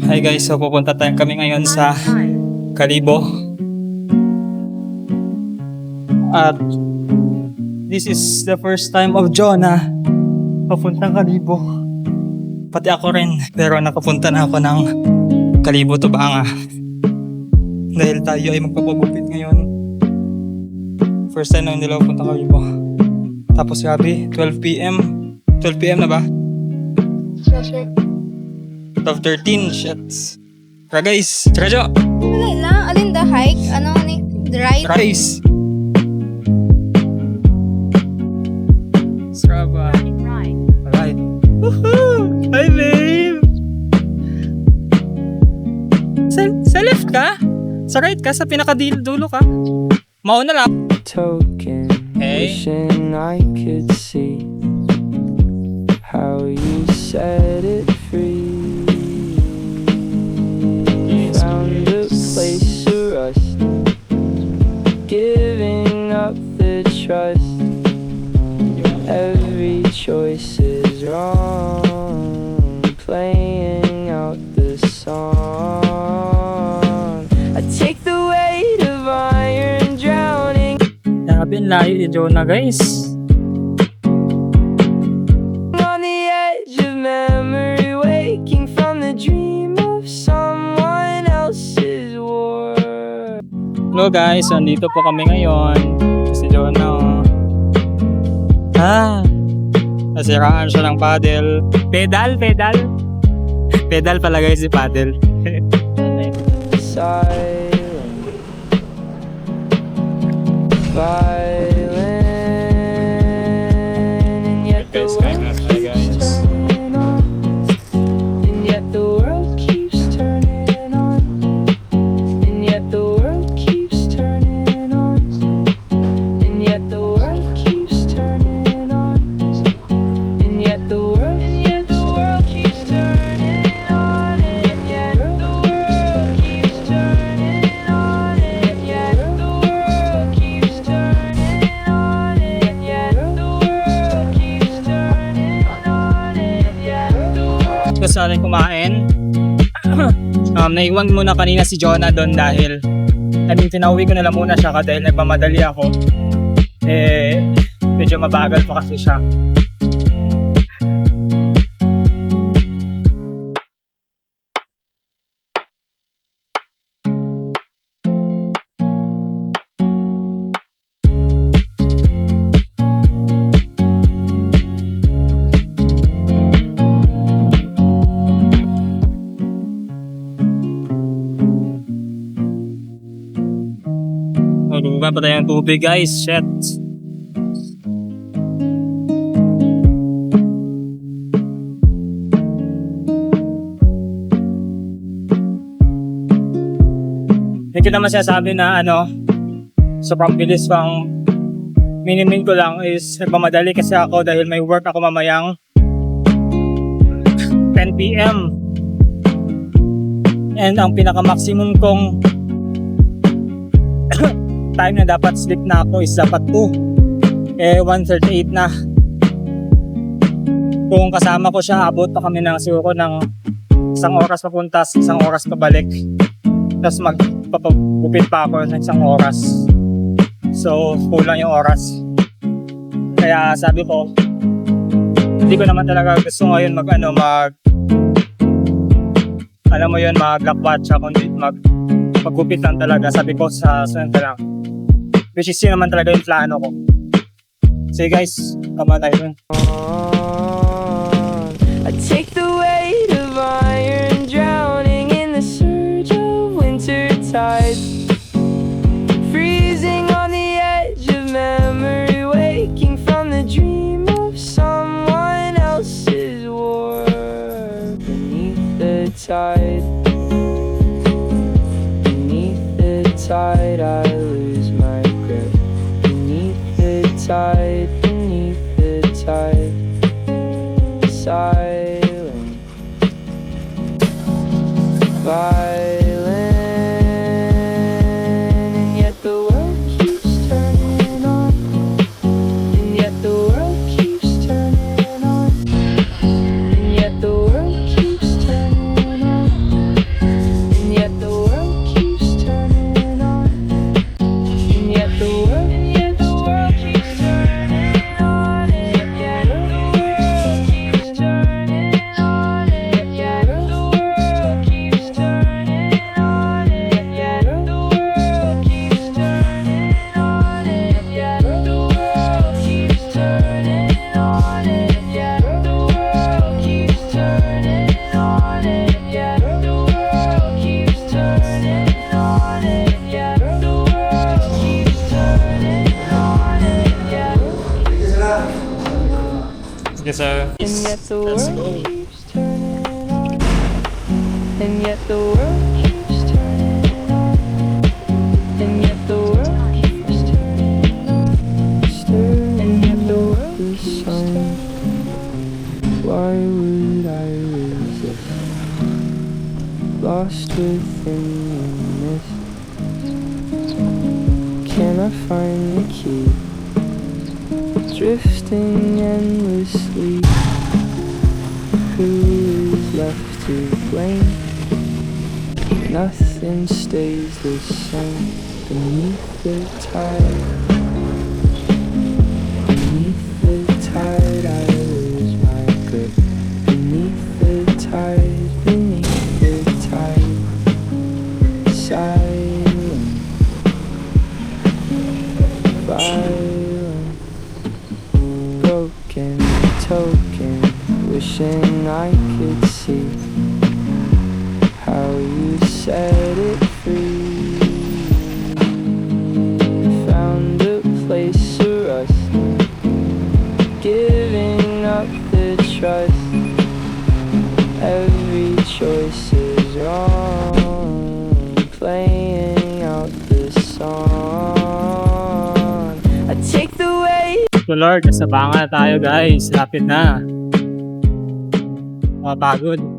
Hi guys, so pupunta kami ngayon sa Kalibo. At this is the first time of Jonah papuntang Kalibo. Pati ako rin, pero nakapunta na ako ng Kalibo, Tubanga. Dahil tayo ay magpapagupit ngayon. First time na nila pupunta Kalibo. Tapos grabe, 12 PM. 12 PM na ba? 12:13, shit. Tara guys, tara Jo! Wala lang, alin the hike? Ano ni? The ride? Rice! Strava. Alright. Woohoo! Hi babe! Sa left ka? Sa right ka? Sa pinakadulo ka? Mauna lang. Token, Hey. wishing I could see how you set it free. Found a place to rest, giving up the trust. Every choice is wrong, playing out the song. I take the weight of iron, drowning Grabe, ang layo ni Jonah guys. on the edge of memory, waking from the dream of someone else's war. Hello guys, andito po kami ngayon. Si Jonah. Nasiraan siya ng paddle. Pedal. Pedal pala guys, si paddle. Silent, violent, and yet the world keeps turning on, and yet the world keeps turning on, and yet the world keeps turning on, and yet the world keeps turning on, and yet the world keeps turning on, and yet the world keeps turning on, and yet the world keeps turning on, and yet the world keeps turning on, and yet the world. Gusto natin kumain. Naiwan muna kanina si Jonah doon dahil pinauwi ko na lang muna siya dahil nagmamadali ako. Medyo mabagal pa kasi siya. Magugugan pa tayo ng tubig guys, shit. Hindi ko naman sinasabi na sobrang bilis pang minimin ko lang is nagmamadali kasi ako dahil may work ako mamayang 10 PM. And ang pinaka-maximum kong time na dapat sleep na ako is dapat 2. 1:38 na. Kung kasama ko siya, abot pa kami ng siguro ng 1 oras papunta, 1 oras pabalik. Tapos magpapagupit pa ako ng 1 oras. So, kulang yung oras. Kaya sabi ko, hindi ko naman talaga gusto ngayon alam mo yun, mag-lakbat siya, kundi maggupit lang talaga. Sabi ko sa sunod na lang. Which is yun naman talaga yung plano ko. Sige guys, kama tayo dun. I take the weight of iron, drowning in the surge of winter tide, freezing on the edge of memory, waking from the dream of someone else's war. Beneath the tide, beneath the tide, I lose my grip. Beneath the tide, beneath the tide, silent, violent, and yet the world keeps turning on, and yet the world keeps turning on, and yet the world keeps turning on, on, and yet the world keeps turning on, and yet the world keeps turning on, and yet. Sige sir. And yet the Let's world go. keeps turning on. And yet the world keeps turning on. And yet the world keeps turning on. And yet the world keeps turning. Why would I resist? Lost within the mist. Can I find the key? Drifting endlessly. Who is left to blame? Nothing stays the same beneath the tide. Beneath the tide, I lose my grip. Beneath the tide, beneath the tide. Silent, violent, broken token, wishing I could see how you set it free. Found a place to rest, giving up the trust. Every choice is wrong, playing out the song. I take the way. So Lord, nasa banga na tayo guys. Lapit na. Mapagod.